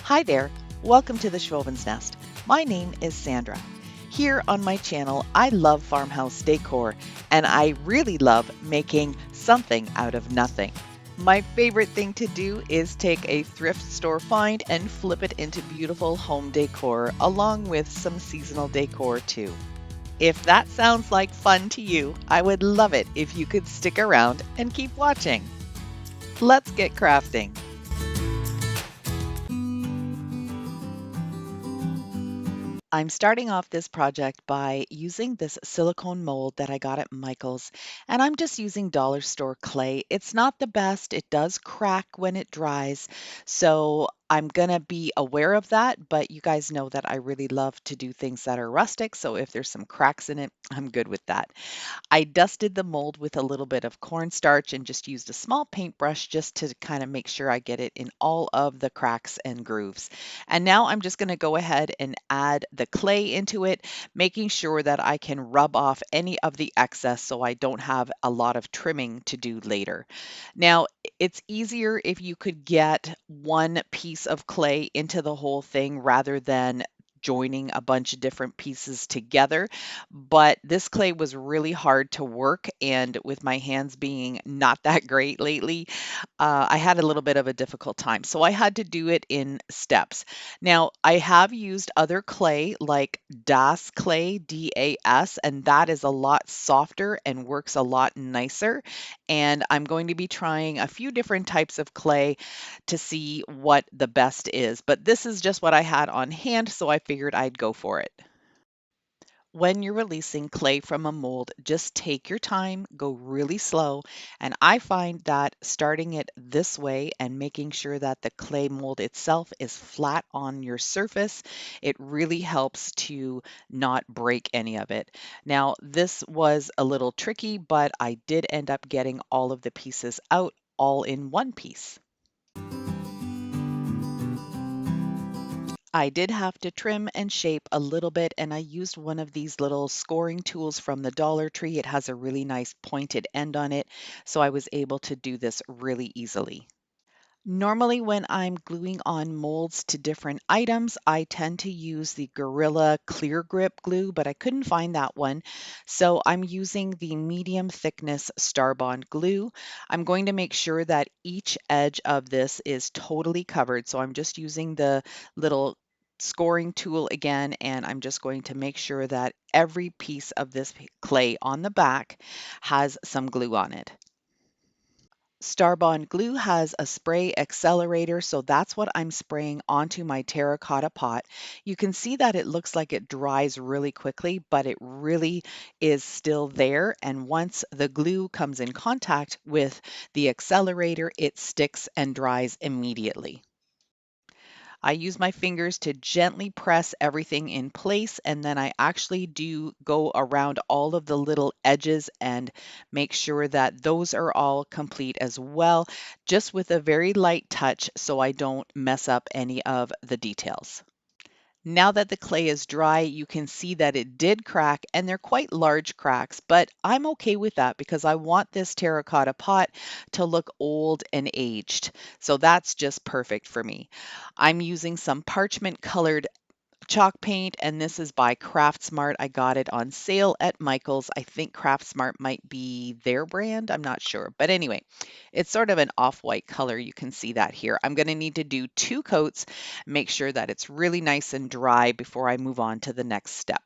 Hi there, welcome to the Schwowin's Nest. My name is Sandra. Here on my channel, I love farmhouse decor, and I really love making something out of nothing. My favorite thing to do is take a thrift store find and flip it into beautiful home decor, along with some seasonal decor too. If that sounds like fun to you, I would love it if you could stick around and keep watching. Let's get crafting. I'm starting off this project by using this silicone mold that I got at Michael's, and I'm just using dollar store clay. It's not the best, it does crack when it dries, so I'm gonna be aware of that, but you guys know that I really love to do things that are rustic, so if there's some cracks in it, I'm good with that. I dusted the mold with a little bit of cornstarch and just used a small paintbrush just to kind of make sure I get it in all of the cracks and grooves. And now I'm just going to go ahead and add the clay into it, making sure that I can rub off any of the excess so I don't have a lot of trimming to do later. Now, it's easier if you could get one piece of clay into the whole thing rather than joining a bunch of different pieces together, but this clay was really hard to work, and with my hands being not that great lately, I had a little bit of a difficult time. So I had to do it in steps. Now, I have used other clay like DAS clay, DAS, and that is a lot softer and works a lot nicer. And I'm going to be trying a few different types of clay to see what the best is. But this is just what I had on hand, so I figured I'd go for it. When you're releasing clay from a mold, just take your time, go really slow. And I find that starting it this way and making sure that the clay mold itself is flat on your surface, it really helps to not break any of it. Now, this was a little tricky, but I did end up getting all of the pieces out all in one piece. I did have to trim and shape a little bit, and I used one of these little scoring tools from the Dollar Tree. It has a really nice pointed end on it, so I was able to do this really easily. Normally, when I'm gluing on molds to different items, I tend to use the Gorilla Clear Grip glue, but I couldn't find that one. So I'm using the medium thickness Starbond glue. I'm going to make sure that each edge of this is totally covered. So I'm just using the little scoring tool again, and I'm just going to make sure that every piece of this clay on the back has some glue on it. Starbond glue has a spray accelerator, so that's what I'm spraying onto my terracotta pot. You can see that it looks like it dries really quickly, but it really is still there. And once the glue comes in contact with the accelerator, it sticks and dries immediately. I use my fingers to gently press everything in place, and then I actually do go around all of the little edges and make sure that those are all complete as well, just with a very light touch so I don't mess up any of the details. Now that the clay is dry, you can see that it did crack, and they're quite large cracks, but I'm okay with that because I want this terracotta pot to look old and aged. So that's just perfect for me. I'm using some parchment colored chalk paint, and this is by Craftsmart. I got it on sale at Michael's. I think Craftsmart might be their brand. I'm not sure. But anyway, it's sort of an off-white color. You can see that here. I'm going to need to do 2 coats, make sure that it's really nice and dry before I move on to the next step.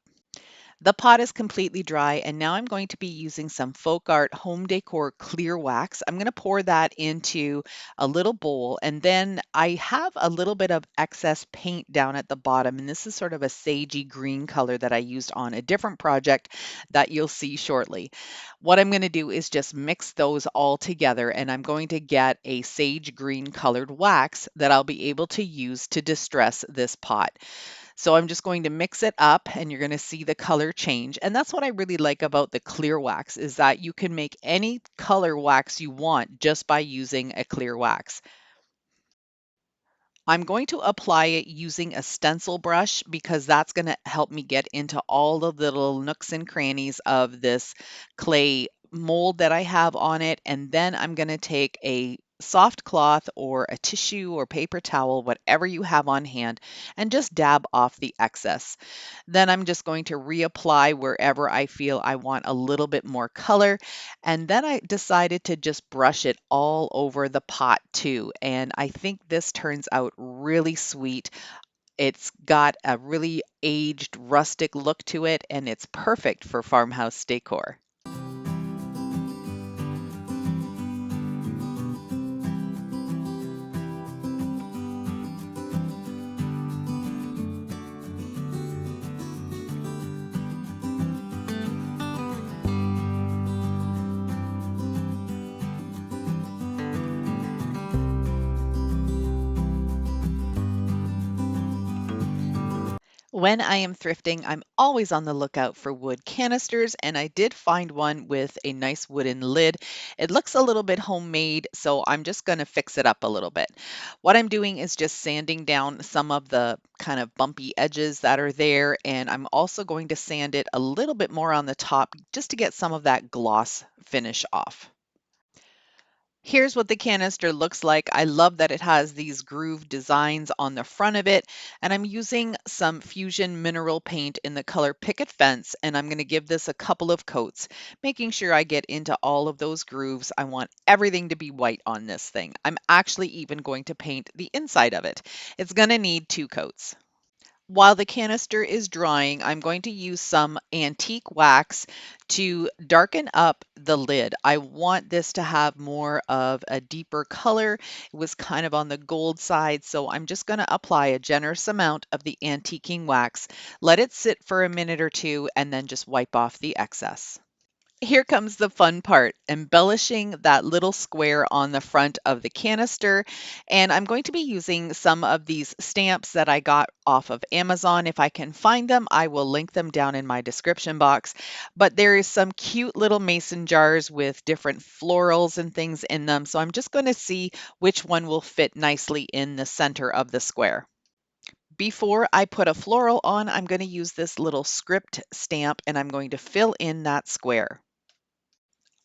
The pot is completely dry, and now I'm going to be using some Folk Art Home Decor Clear Wax. I'm going to pour that into a little bowl, and then I have a little bit of excess paint down at the bottom, and this is sort of a sagey green color that I used on a different project that you'll see shortly. What I'm going to do is just mix those all together, and I'm going to get a sage green colored wax that I'll be able to use to distress this pot. So I'm just going to mix it up, and you're going to see the color change. And that's what I really like about the clear wax, is that you can make any color wax you want just by using a clear wax. I'm going to apply it using a stencil brush because that's going to help me get into all of the little nooks and crannies of this clay mold that I have on it. And then I'm going to take a soft cloth or a tissue or paper towel, whatever you have on hand, and just dab off the excess. Then I'm just going to reapply wherever I feel I want a little bit more color. And then I decided to just brush it all over the pot too. And I think this turns out really sweet. It's got a really aged, rustic look to it, and it's perfect for farmhouse decor. When I am thrifting, I'm always on the lookout for wood canisters, and I did find one with a nice wooden lid. It looks a little bit homemade, so I'm just going to fix it up a little bit. What I'm doing is just sanding down some of the kind of bumpy edges that are there, and I'm also going to sand it a little bit more on the top just to get some of that gloss finish off. Here's what the canister looks like. I love that it has these groove designs on the front of it, and I'm using some Fusion mineral paint in the color Picket Fence, and I'm going to give this a couple of coats, making sure I get into all of those grooves. I want everything to be white on this thing. I'm actually even going to paint the inside of it. It's going to need 2 coats. While the canister is drying, I'm going to use some antique wax to darken up the lid. I want this to have more of a deeper color. It was kind of on the gold side, so I'm just going to apply a generous amount of the antiquing wax, let it sit for a minute or two, and then just wipe off the excess. Here comes the fun part, embellishing that little square on the front of the canister. And I'm going to be using some of these stamps that I got off of Amazon. If I can find them, I will link them down in my description box. But there is some cute little mason jars with different florals and things in them. So I'm just going to see which one will fit nicely in the center of the square. Before I put a floral on, I'm going to use this little script stamp and I'm going to fill in that square.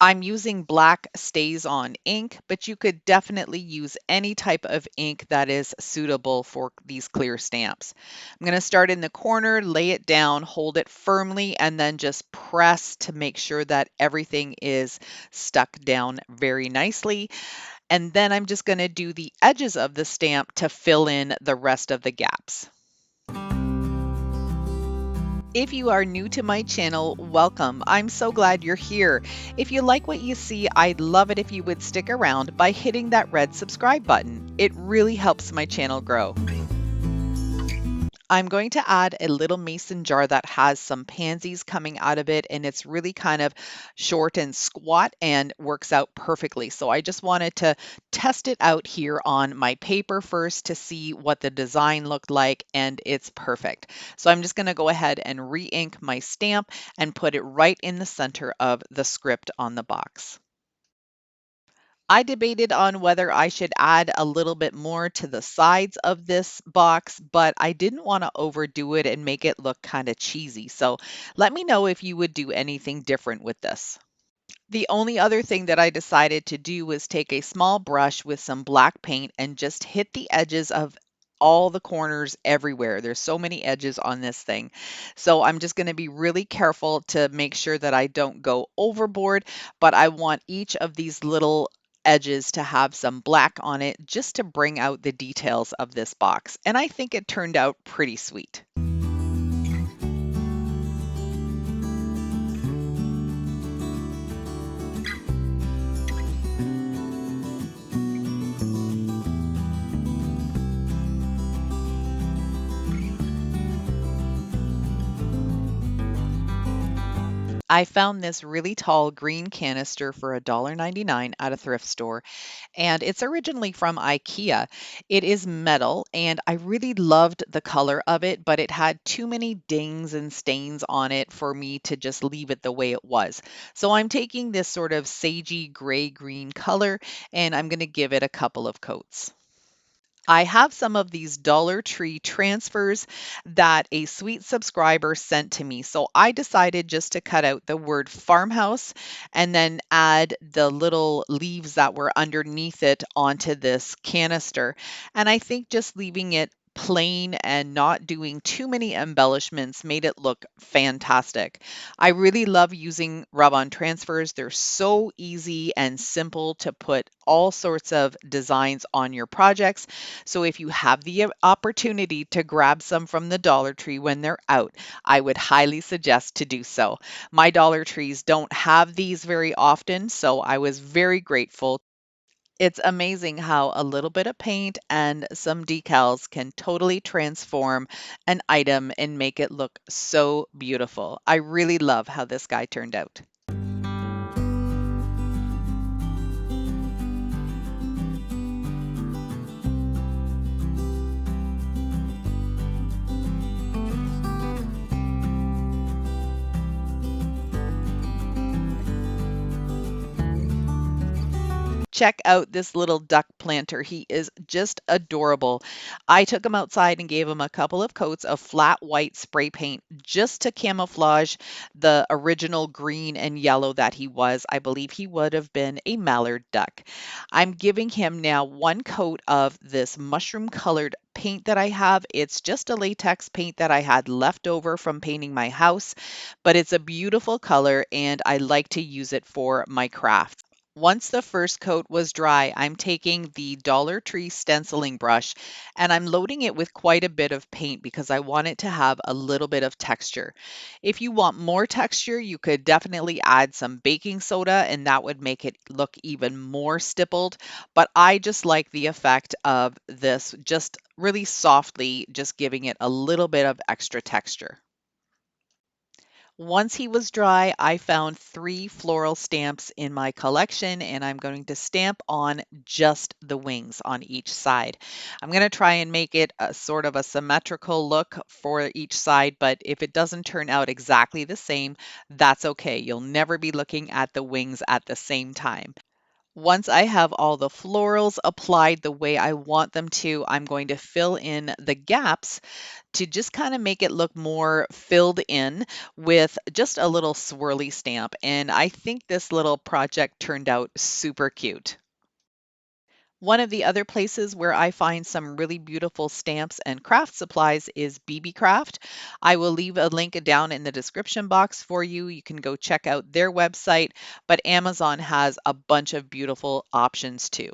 I'm using black Stays On ink, but you could definitely use any type of ink that is suitable for these clear stamps. I'm going to start in the corner, lay it down, hold it firmly, and then just press to make sure that everything is stuck down very nicely. And then I'm just going to do the edges of the stamp to fill in the rest of the gaps. If you are new to my channel, welcome. I'm so glad you're here. If you like what you see, I'd love it if you would stick around by hitting that red subscribe button. It really helps my channel grow. I'm going to add a little mason jar that has some pansies coming out of it, and it's really kind of short and squat and works out perfectly. So I just wanted to test it out here on my paper first to see what the design looked like, and it's perfect. So I'm just going to go ahead and re-ink my stamp and put it right in the center of the script on the box. I debated on whether I should add a little bit more to the sides of this box, but I didn't want to overdo it and make it look kind of cheesy. So let me know if you would do anything different with this. The only other thing that I decided to do was take a small brush with some black paint and just hit the edges of all the corners everywhere. There's so many edges on this thing. So I'm just going to be really careful to make sure that I don't go overboard, but I want each of these little edges to have some black on it just to bring out the details of this box. And I think it turned out pretty sweet. I found this really tall green canister for $1.99 at a thrift store, and it's originally from IKEA. It is metal, and I really loved the color of it, but it had too many dings and stains on it for me to just leave it the way it was. So I'm taking this sort of sagey gray-green color, and I'm going to give it a couple of coats. I have some of these Dollar Tree transfers that a sweet subscriber sent to me. So I decided just to cut out the word farmhouse and then add the little leaves that were underneath it onto this canister. And I think just leaving it plain and not doing too many embellishments made it look fantastic. I really love using rub-on transfers. They're so easy and simple to put all sorts of designs on your projects. So if you have the opportunity to grab some from the Dollar Tree when they're out, I would highly suggest to do so. My Dollar Trees don't have these very often, so I was very grateful. It's amazing how a little bit of paint and some decals can totally transform an item and make it look so beautiful. I really love how this guy turned out. Check out this little duck planter. He is just adorable. I took him outside and gave him a couple of coats of flat white spray paint just to camouflage the original green and yellow that he was. I believe he would have been a mallard duck. I'm giving him now one coat of this mushroom colored paint that I have. It's just a latex paint that I had left over from painting my house, but it's a beautiful color and I like to use it for my crafts. Once the first coat was dry, I'm taking the Dollar Tree stenciling brush and I'm loading it with quite a bit of paint because I want it to have a little bit of texture. If you want more texture, you could definitely add some baking soda and that would make it look even more stippled. But I just like the effect of this just really softly, just giving it a little bit of extra texture. Once he was dry, I found 3 floral stamps in my collection, and I'm going to stamp on just the wings on each side. I'm going to try and make it a sort of a symmetrical look for each side, but if it doesn't turn out exactly the same, that's okay. You'll never be looking at the wings at the same time. Once I have all the florals applied the way I want them to, I'm going to fill in the gaps to just kind of make it look more filled in with just a little swirly stamp. And I think this little project turned out super cute. One of the other places where I find some really beautiful stamps and craft supplies is BB Craft. I will leave a link down in the description box for you. You can go check out their website, but Amazon has a bunch of beautiful options too.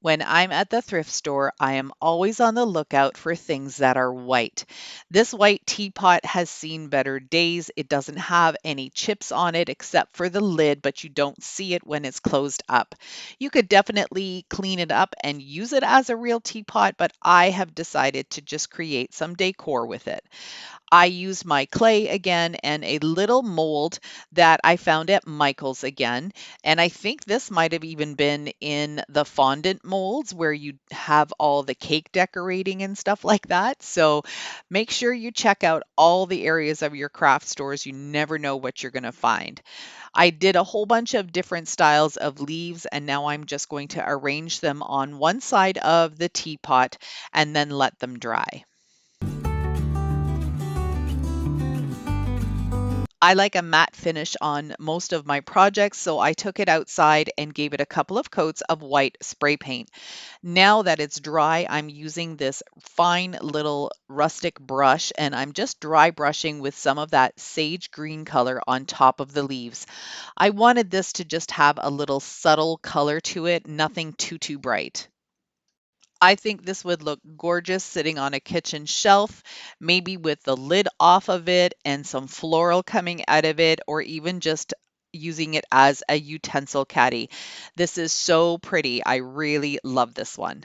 When I'm at the thrift store, I am always on the lookout for things that are white. This white teapot has seen better days. It doesn't have any chips on it except for the lid, but you don't see it when it's closed up. You could definitely clean it up and use it as a real teapot, but I have decided to just create some decor with it. I used my clay again and a little mold that I found at Michael's again. And I think this might have even been in the fondant molds where you have all the cake decorating and stuff like that. So make sure you check out all the areas of your craft stores. You never know what you're going to find. I did a whole bunch of different styles of leaves, and now I'm just going to arrange them on one side of the teapot and then let them dry. I like a matte finish on most of my projects, so I took it outside and gave it a couple of coats of white spray paint. Now that it's dry, I'm using this fine little rustic brush and I'm just dry brushing with some of that sage green color on top of the leaves. I wanted this to just have a little subtle color to it, nothing too bright. I think this would look gorgeous sitting on a kitchen shelf, maybe with the lid off of it and some floral coming out of it, or even just using it as a utensil caddy. This is so pretty. I really love this one.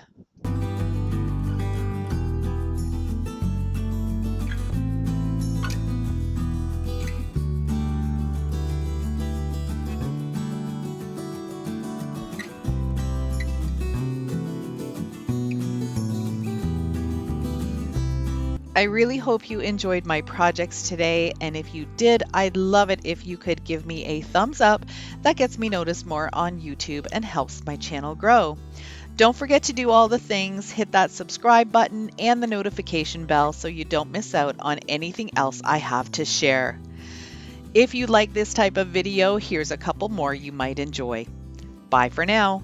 I really hope you enjoyed my projects today, and if you did, I'd love it if you could give me a thumbs up. That gets me noticed more on YouTube and helps my channel grow. Don't forget to do all the things, hit that subscribe button and the notification bell so you don't miss out on anything else I have to share. If you like this type of video, here's a couple more you might enjoy. Bye for now.